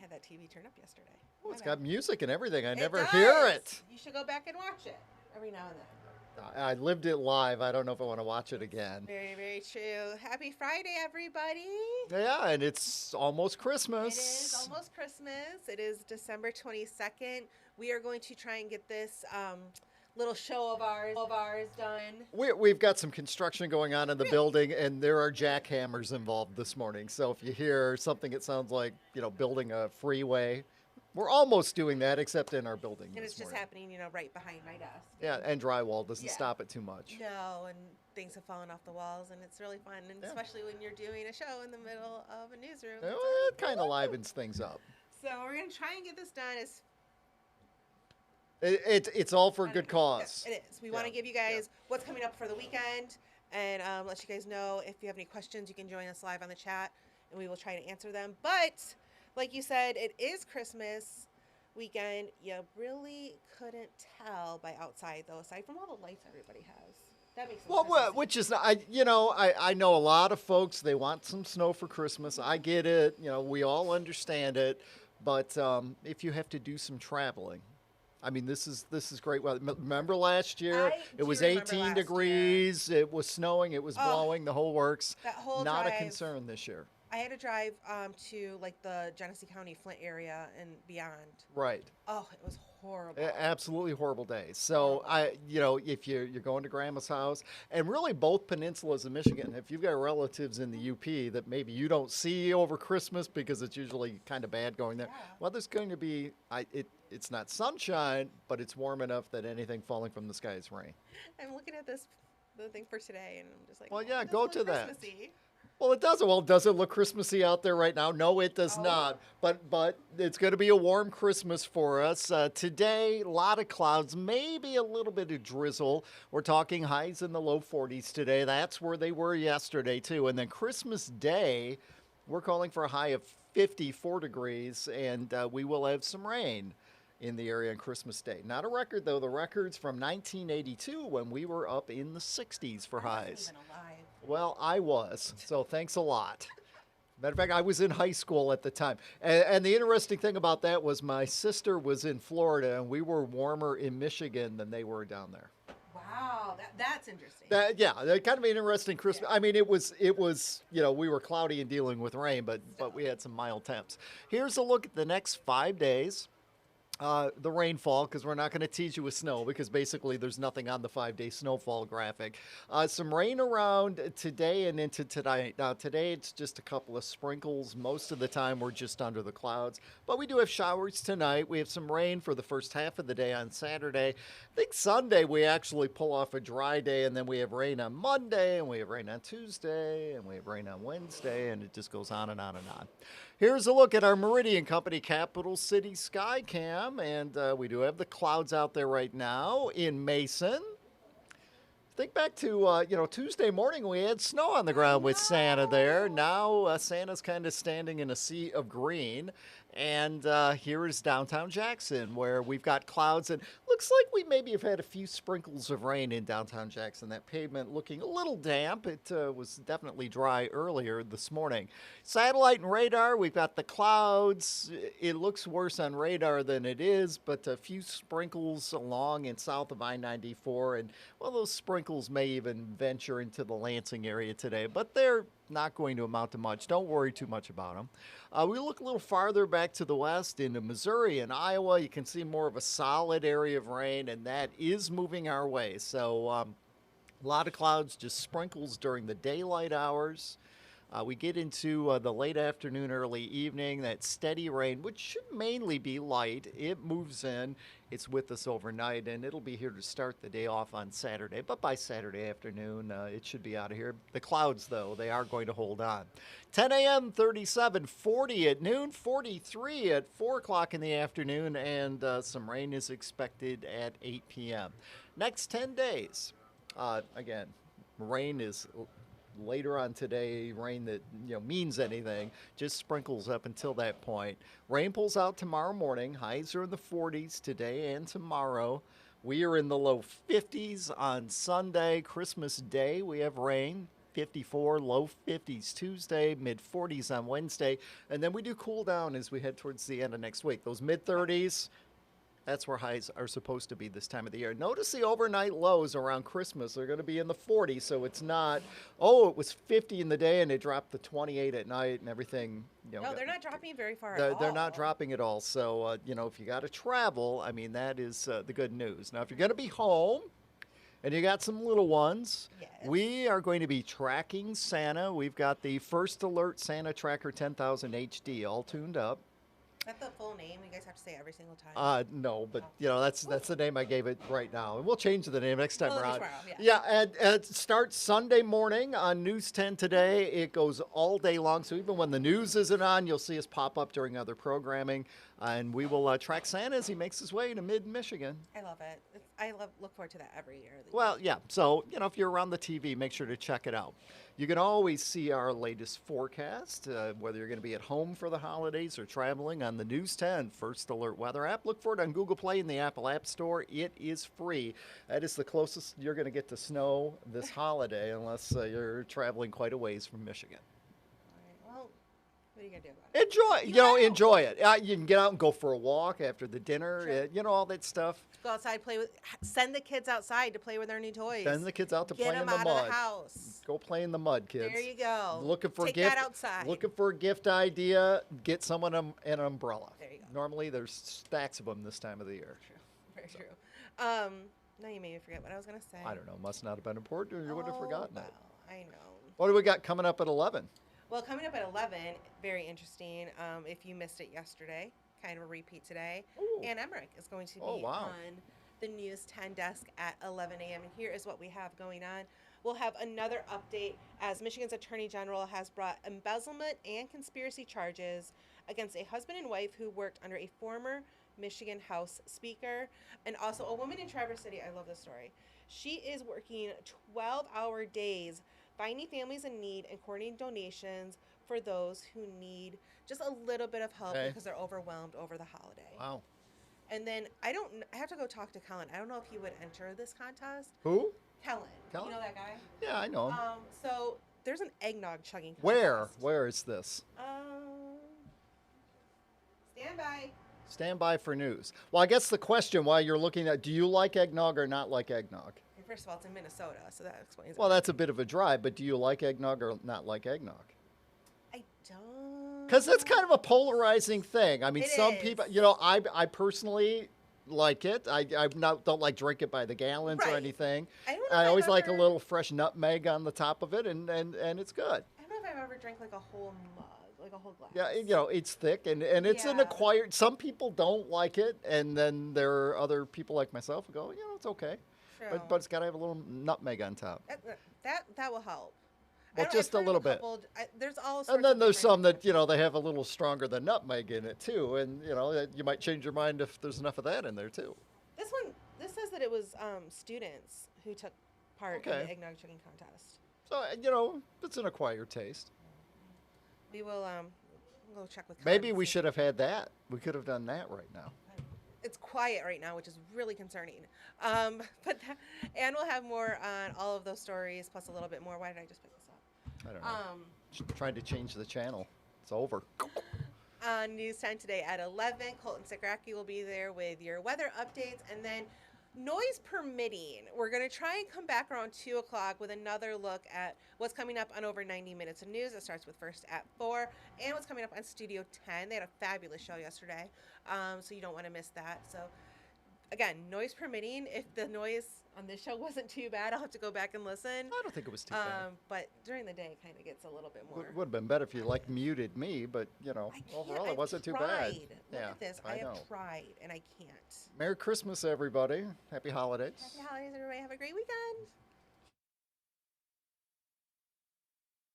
had that TV turned up yesterday. Oh, it's got music and everything. I It never does. hear it. You should go back and watch it every now and then. I lived it live. I don't know if I want to watch it again. Very, very true. Happy Friday, everybody. Yeah, and it's almost Christmas. It is almost Christmas. It is December 22nd. We are going to try and get this little show of ours done. We've got some construction going on in the building, and there are jackhammers involved this morning. So if you hear something that sounds like, building a freeway, we're almost doing that, except in our building. And it's this just morning. happening, right behind my desk. Yeah, and drywall doesn't Yeah. stop it too much. No, and things have fallen off the walls, and it's really fun, and Yeah. especially when you're doing a show in the middle of a newsroom. Well, it kind of livens things up. So we're going to try and get this done as It's all for a good cause. It is. We want to give you guys what's coming up for the weekend and let you guys know if you have any questions, you can join us live on the chat and we will try to answer them. But like you said, it is Christmas weekend. You really couldn't tell by outside though, aside from all the lights everybody has. That makes sense. Which is, I know a lot of folks, they want some snow for Christmas. I get it. We all understand it. But if you have to do some traveling, I mean, this is great weather. Remember last year? It was 18 degrees. It was snowing. It was blowing. The whole works. That whole Not drive, a concern this year. I had to drive to like the Genesee County, Flint area and beyond. Right. Oh, it was horrible. Absolutely horrible days. So if you're going to Grandma's house, and really both peninsulas of Michigan, if you've got relatives in the UP that maybe you don't see over Christmas because it's usually kind of bad going there, well, there's going to be it's not sunshine, but it's warm enough that anything falling from the sky is rain. I'm looking at the thing for today, and I'm just like, well, yeah, it go doesn't to look that. Christmassy. Well, it doesn't. Well, does it look Christmassy out there right now? No, it does not. But it's going to be a warm Christmas for us. Today, a lot of clouds, maybe a little bit of drizzle. We're talking highs in the low 40s today. That's where they were yesterday, too. And then Christmas Day, we're calling for a high of 54 degrees, and we will have some rain in the area on Christmas Day. Not a record, though. The record's from 1982 when we were up in the 60s for highs. I wasn't even alive. Well, I was, so thanks a lot. Matter of fact, I was in high school at the time. And the interesting thing about that was my sister was in Florida, and we were warmer in Michigan than they were down there. Wow, that's interesting. That kind of an interesting Christmas. Yeah. I mean, it was we were cloudy and dealing with rain, but we had some mild temps. Here's a look at the next 5 days. The rainfall, because we're not going to tease you with snow, because basically there's nothing on the 5-day snowfall graphic. Some rain around today and into tonight. Now, today it's just a couple of sprinkles. Most of the time we're just under the clouds. But we do have showers tonight. We have some rain for the first half of the day on Saturday. I think Sunday we actually pull off a dry day, and then we have rain on Monday, and we have rain on Tuesday, and we have rain on Wednesday, and it just goes on and on and on. Here's a look at our Meridian Company Capital City Skycam, and we do have the clouds out there right now in Mason. Think back to, Tuesday morning we had snow on the ground with Santa there. Now Santa's kind of standing in a sea of green. And here is downtown Jackson, where we've got clouds, and looks like we maybe have had a few sprinkles of rain in downtown Jackson. That pavement looking a little damp. It was definitely dry earlier this morning. Satellite and radar, we've got the clouds. It looks worse on radar than it is, but a few sprinkles along and south of I-94, and well, those sprinkles may even venture into the Lansing area today, but they're not going to amount to much. Don't worry too much about them. We look a little farther back to the west into Missouri and Iowa. You can see more of a solid area of rain, and that is moving our way. So a lot of clouds, just sprinkles during the daylight hours. We get into the late afternoon, early evening, that steady rain, which should mainly be light. It moves in. It's with us overnight, and it'll be here to start the day off on Saturday. But by Saturday afternoon, it should be out of here. The clouds, though, they are going to hold on. 10 a.m., 37, 40 at noon, 43 at 4 o'clock in the afternoon, and some rain is expected at 8 p.m. Next 10 days, again, rain is later on today, rain that means anything, just sprinkles up until that point. Rain pulls out tomorrow morning. Highs are in the 40s today and tomorrow. We are in the low 50s on Sunday. Christmas Day, we have rain. 54, low 50s Tuesday, mid 40s on Wednesday. And then we do cool down as we head towards the end of next week. Those mid 30s, that's where highs are supposed to be this time of the year. Notice the overnight lows around Christmas. They're going to be in the 40s, so it's not, oh, it was 50 in the day and it dropped to 28 at night and everything. No, they're not dropping very far they're, at all. They're not dropping at all. So, if you got to travel, I mean, that is the good news. Now, if you're going to be home and you got some little ones, Yes. we are going to be tracking Santa. We've got the First Alert Santa Tracker 10,000 HD all tuned up. Is that the full name? You guys have to say every single time. No, but that's the name I gave it right now, and we'll change the name next time Well, around. tomorrow, Yeah, and it starts Sunday morning on News 10 today. It goes all day long, so even when the news isn't on, you'll see us pop up during other programming, and we will track Santa as he makes his way to mid-Michigan. I love it. I look forward to that every year. Well, yeah. So, if you're around the TV, make sure to check it out. You can always see our latest forecast, whether you're going to be at home for the holidays or traveling on the News 10 First Alert Weather app. Look for it on Google Play and the Apple App Store. It is free. That is the closest you're going to get to snow this holiday, unless you're traveling quite a ways from Michigan. All right, well, what are you going to do about it? Enjoy it. You can get out and go for a walk after the dinner, Sure. all that stuff. Go outside, send the kids outside to play with their new toys. Send the kids out to play in the mud. Get them out of the house. Go play in the mud, kids. There you go. Looking for Take a gift. that outside. Looking for a gift idea. Get someone an umbrella. There you go. Normally, there's stacks of them this time of the year. True. Very true. Now you made me forget what I was going to say. I don't know. Must not have been important, or you would have forgotten it. I know. What do we got coming up at 11? Well, coming up at 11, very interesting. If you missed it yesterday, kind of a repeat today. Ooh. Ann Emmerich is going to be Oh, wow. on the News 10 desk at 11 a.m. And here is what we have going on. We'll have another update as Michigan's Attorney General has brought embezzlement and conspiracy charges against a husband and wife who worked under a former Michigan House Speaker and also a woman in Traverse City. I love this story. She is working 12-hour days finding families in need and coordinating donations for those who need just a little bit of help because they're overwhelmed over the holiday. Wow. And then I have to go talk to Kellen. I don't know if he would enter this contest. Who? Kellen. Kellen? You know that guy? Yeah, I know him. So there's an eggnog chugging contest. Where? Where is this? Stand by. Stand by for news. Well, I guess the question while you're looking at, do you like eggnog or not like eggnog? First of all, it's in Minnesota, so that explains Well, it. that's a bit of a drive, but do you like eggnog or not like eggnog? I don't. Because that's kind of a polarizing thing. I mean, It some is. people, I personally like it. I don't like drink it by the gallons or Right. anything. I don't know I if always I've like a ever- little fresh nutmeg on the top of it, and it's good. I don't know if I've ever drank like a whole mug, like a whole glass. Yeah, it's thick, and it's an Yeah. acquired. Some people don't like it, and then there are other people like myself who go, it's okay. True. But it's got to have a little nutmeg on top. That will help. I Well, don't- just I've a heard little of bit. couple- there's all sorts And then of there's different- some that, they have a little stronger than nutmeg in it too. And, that you might change your mind if there's enough of that in there too. This says that it was students who took part in Okay. the eggnog chugging contest. So, it's an acquired taste. We will we'll check with. Maybe Karen, we see. should have had that. We could have done that right now. It's quiet right now, which is really concerning. And we'll have more on all of those stories, plus a little bit more. Why did I just pick this up? I don't know. Trying to change the channel. It's over. On News 10 today at 11, Colton Sikracki will be there with your weather updates. And then, noise permitting, we're going to try and come back around 2 o'clock with another look at what's coming up on over 90 minutes of news. It starts with First at 4, and what's coming up on Studio 10. They had a fabulous show yesterday, so you don't want to miss that. So, again, noise permitting. If the noise on this show wasn't too bad, I'll have to go back and listen. I don't think it was too bad. But during the day, it kind of gets a little bit more. Would have been better if you muted me, but overall it wasn't too bad. Look Yeah, at this. I I know. have tried, and I can't. Merry Christmas, everybody. Happy holidays. Happy holidays, everybody. Have a great weekend.